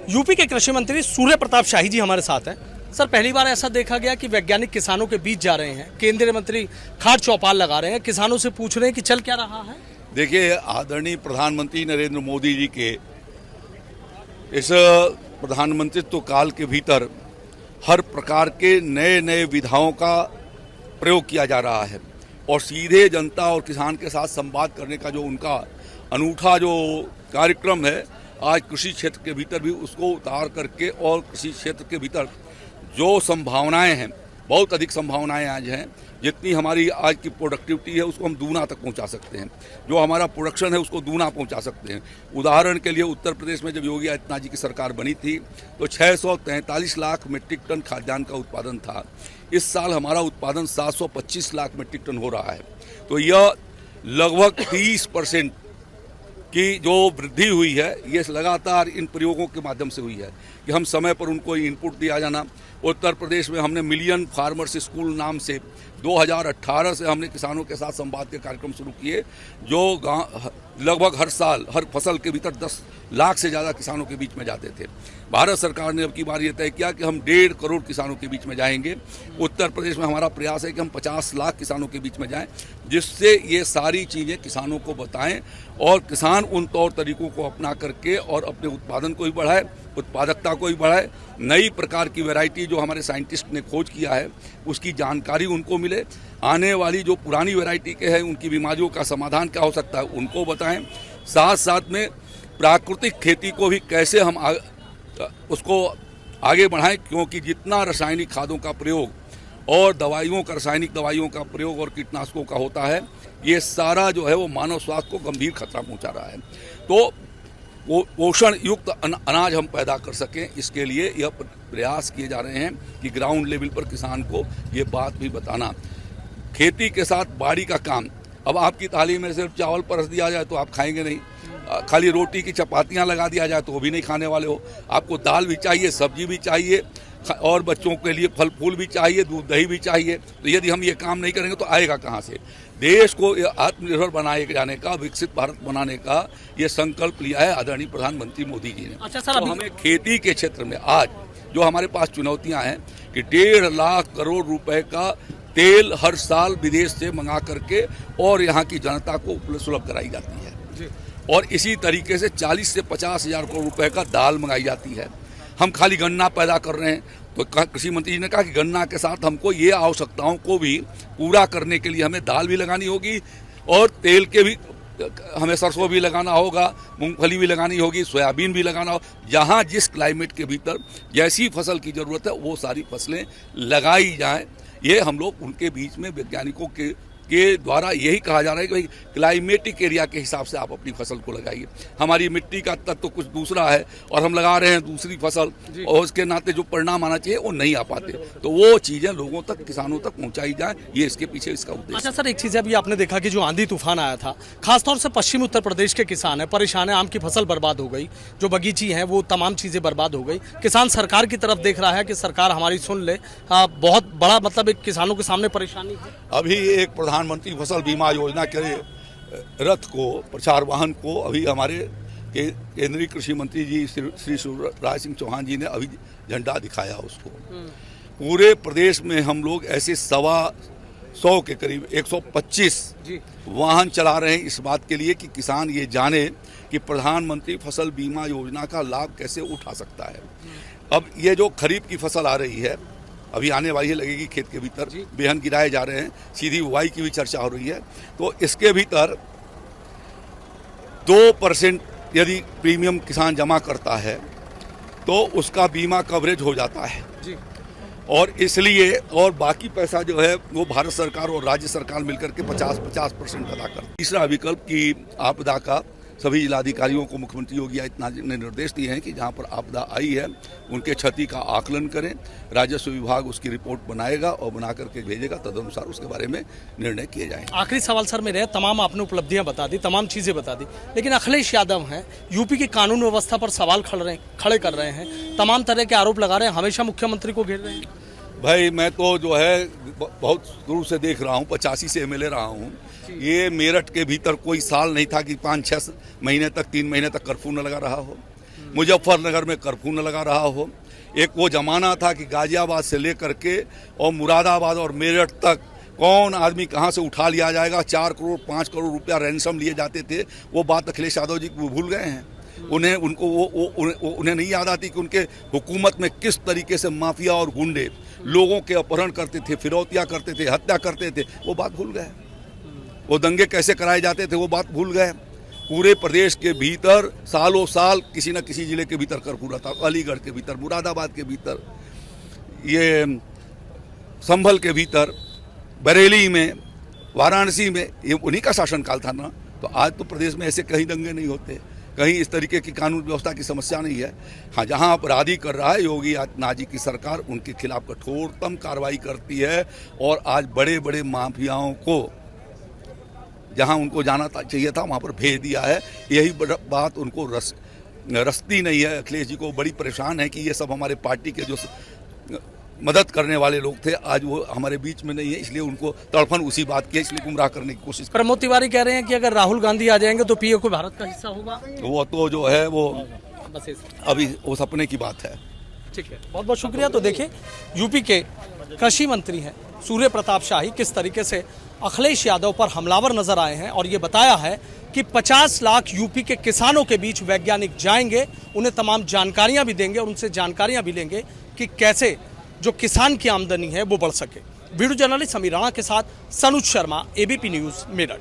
UP के कृषि मंत्री सूर्य प्रताप शाही जी हमारे साथ हैं। सर, पहली बार ऐसा देखा गया कि वैज्ञानिक किसानों के बीच जा रहे हैं, केंद्रीय मंत्री खाद चौपाल लगा रहे हैं, किसानों से पूछ रहे हैं कि चल क्या रहा है। देखिए, आदरणीय प्रधानमंत्री नरेंद्र मोदी जी के इस प्रधानमंत्रित्व काल के भीतर हर प्रकार के नए नए विधाओं का प्रयोग किया जा रहा है और सीधे जनता और किसान के साथ संवाद करने का जो उनका अनूठा जो कार्यक्रम है, आज कृषि क्षेत्र के भीतर भी उसको उतार करके और कृषि क्षेत्र के भीतर जो संभावनाएं हैं, बहुत अधिक संभावनाएं आज हैं। जितनी हमारी आज की प्रोडक्टिविटी है उसको हम दूना तक पहुंचा सकते हैं, जो हमारा प्रोडक्शन है उसको दूना पहुंचा सकते हैं। उदाहरण के लिए उत्तर प्रदेश में जब योगी आदित्यनाथ जी की सरकार बनी थी तो 643 लाख मीट्रिक टन खाद्यान्न का उत्पादन था। इस साल हमारा उत्पादन 725 लाख मीट्रिक टन हो रहा है। तो यह लगभग 30% की जो वृद्धि हुई है, ये लगातार इन प्रयोगों के माध्यम से हुई है कि हम समय पर उनको इनपुट दिया जाना। उत्तर प्रदेश में हमने मिलियन फार्मर्स स्कूल नाम से 2018 से हमने किसानों के साथ संवाद के कार्यक्रम शुरू किए, जो लगभग हर साल हर फसल के भीतर 10 लाख से ज़्यादा किसानों के बीच में जाते थे। भारत सरकार ने अब की बार ये तय किया कि हम 1.5 करोड़ किसानों के बीच में जाएंगे। उत्तर प्रदेश में हमारा प्रयास है कि हम 50 लाख किसानों के बीच में जाएं, जिससे ये सारी चीज़ें किसानों को बताएं और किसान उन तौर तरीकों को अपना करके और अपने उत्पादन को भी बढ़ाए, उत्पादकता को भी बढ़ाए। नई प्रकार की वैरायटी जो हमारे साइंटिस्ट ने खोज किया है उसकी जानकारी उनको मिले। आने वाली जो पुरानी वैरायटी के हैं उनकी बीमारियों का समाधान क्या हो सकता है उनको बताएं। साथ साथ में प्राकृतिक खेती को भी कैसे हम उसको आगे बढ़ाएं, क्योंकि जितना रासायनिक खादों का प्रयोग और दवाइयों का, रासायनिक दवाइयों का प्रयोग और कीटनाशकों का होता है, ये सारा जो है वो मानव स्वास्थ्य को गंभीर खतरा पहुंचा रहा है। तो वो पोषण युक्त अनाज हम पैदा कर सकें, इसके लिए यह प्रयास किए जा रहे हैं कि ग्राउंड लेवल पर किसान को ये बात भी बताना। खेती के साथ बाड़ी का काम, अब आपकी थाली में सिर्फ चावल परस दिया जाए तो आप खाएंगे नहीं, खाली रोटी की चपातियां लगा दिया जाए तो वो भी नहीं खाने वाले हो। आपको दाल भी चाहिए, सब्जी भी चाहिए और बच्चों के लिए फल फूल भी चाहिए, दूध दही भी चाहिए। तो यदि हम ये काम नहीं करेंगे तो आएगा कहाँ से? देश को आत्मनिर्भर बनाए जाने का, विकसित भारत बनाने का ये संकल्प लिया है आदरणीय प्रधानमंत्री मोदी जी ने। अच्छा सर, तो हमें खेती के क्षेत्र में आज जो हमारे पास चुनौतियां हैं कि 1.5 लाख करोड़ रुपए का तेल हर साल विदेश से मंगा करके और यहाँ की जनता को सुलभ कराई जाती है जी। और इसी तरीके से 40 से 50 हजार करोड़ रुपए का दाल मंगाई जाती है। हम खाली गन्ना पैदा कर रहे हैं, तो कृषि मंत्री जी ने कहा कि गन्ना के साथ हमको ये आवश्यकताओं को भी पूरा करने के लिए हमें दाल भी लगानी होगी और तेल के भी हमें सरसों भी लगाना होगा, मूंगफली भी लगानी होगी, सोयाबीन भी लगाना होगा। जहाँ जिस क्लाइमेट के भीतर जैसी फसल की ज़रूरत है वो सारी फसलें लगाई जाएं। ये हम लोग उनके बीच में वैज्ञानिकों के द्वारा यही कहा जा रहा है कि भाई क्लाइमेटिक एरिया के हिसाब से आप अपनी फसल को लगाइए। हमारी मिट्टी का तत्व तो कुछ दूसरा है और हम लगा रहे हैं दूसरी फसल और उसके नाते जो परिणाम आना चाहिए वो नहीं आ पाते। तो वो चीज़ें लोगों तक, किसानों तक पहुंचाई जाए, ये इसके पीछे इसका उद्देश्य। अच्छा सर, एक चीज़ अभी आपने देखा कि जो आंधी तूफान आया था, खासतौर से पश्चिमी उत्तर प्रदेश के किसान हैं परेशान है, आम की फसल बर्बाद हो गई, जो बगीची है वो तमाम चीज़ें बर्बाद हो गई। किसान सरकार की तरफ देख रहा है कि सरकार हमारी सुन ले। बहुत बड़ा मतलब एक किसानों के सामने परेशानी है। अभी एक प्रधानमंत्री फसल बीमा योजना के रथ को, प्रचार वाहन को अभी हमारे केंद्रीय कृषि मंत्री जी श्री शिवराज सिंह चौहान जी ने अभी झंडा दिखाया उसको। पूरे प्रदेश में हम लोग ऐसे 125 के करीब 125 वाहन चला रहे हैं इस बात के लिए कि किसान ये जाने कि प्रधानमंत्री फसल बीमा योजना का लाभ कैसे उठा सकता है। अब ये जो खरीफ की फसल आ रही है, अभी आने वाली है, लगेगी खेत के भीतर, बेहन गिराए जा रहे हैं, सीधी बुआई की भी चर्चा हो रही है। तो इसके भीतर 2% यदि प्रीमियम किसान जमा करता है तो उसका बीमा कवरेज हो जाता है जी। और इसलिए और बाकी पैसा जो है वो भारत सरकार और राज्य सरकार मिलकर के 50% अदा करती। तीसरा विकल्प की आपदा का सभी जिलाधिकारियों को मुख्यमंत्री योगी आदित्यनाथ जी ने निर्देश दिए हैं कि जहां पर आपदा आई है उनके क्षति का आकलन करें। राजस्व विभाग उसकी रिपोर्ट बनाएगा और बना करके भेजेगा, तदनुसार उसके बारे में निर्णय किए जाएंगे। आखिरी सवाल सर मेरे, तमाम आपने उपलब्धियां बता दी, तमाम चीजें बता दी, लेकिन अखिलेश यादव हैं, यूपी की कानून व्यवस्था पर सवाल खड़े कर रहे हैं, तमाम तरह के आरोप लगा रहे हैं, हमेशा मुख्यमंत्री को घेर रहे हैं। भाई मैं तो जो है बहुत दूर से देख रहा हूँ, 85 से MLA रहा हूँ। ये मेरठ के भीतर कोई साल नहीं था कि 5-6 महीने तक, 3 महीने तक कर्फ्यू न लगा रहा हो। मुजफ्फरनगर में कर्फ्यू न लगा रहा हो। एक वो ज़माना था कि गाजियाबाद से लेकर के और मुरादाबाद और मेरठ तक कौन आदमी कहाँ से उठा लिया जाएगा, 4 करोड़ 5 करोड़ रुपया रैंसम लिए जाते थे। वो बात अखिलेश यादव जी भूल गए हैं। उन्हें नहीं याद आती कि उनके हुकूमत में किस तरीके से माफिया और गुंडे लोगों के अपहरण करते थे, फिरौतियाँ करते थे, हत्या करते थे। वो बात भूल गए। वो दंगे कैसे कराए जाते थे वो बात भूल गए। पूरे प्रदेश के भीतर सालों साल किसी न किसी जिले के भीतर कर्फ्यू रहता, अलीगढ़ के भीतर, मुरादाबाद के भीतर, ये संभल के भीतर, बरेली में, वाराणसी में, ये उन्हीं का शासनकाल था ना। तो आज तो प्रदेश में ऐसे कहीं दंगे नहीं होते, कहीं इस तरीके की कानून व्यवस्था की समस्या नहीं है। हाँ, जहाँ अपराधी कर रहा है योगी आदित्यनाथ जी की सरकार, उनके खिलाफ कठोरतम कार्रवाई करती है और आज बड़े बड़े माफियाओं को जहाँ उनको जाना चाहिए था वहाँ पर भेज दिया है। यही बात उनको रसती नहीं है। अखिलेश जी को बड़ी परेशान है कि ये सब हमारे पार्टी के जो मदद करने वाले लोग थे आज वो हमारे बीच में नहीं है, इसलिए उनको तड़फन उसी बात की है, इसलिए गुमराह करने की कोशिश। प्रमोद तिवारी कह रहे हैं कि अगर राहुल गांधी आ जाएंगे तो पीओके भारत का हिस्सा होगा। वो तो जो है वो बस अभी वो सपने की बात है। ठीक है, बहुत बहुत शुक्रिया। तो देखिए, यूपी के कृषि मंत्री हैं सूर्य प्रताप शाही किस तरीके से अखिलेश यादव पर हमलावर नजर आए हैं और ये बताया है कि 50 लाख यूपी के किसानों के बीच वैज्ञानिक जाएंगे, उन्हें तमाम जानकारियां भी देंगे और उनसे जानकारियां भी लेंगे कि कैसे जो किसान की आमदनी है वो बढ़ सके। वीडियो जर्नलिस्ट समीर राणा के साथ सनुज शर्मा, एबीपी न्यूज, मेरठ।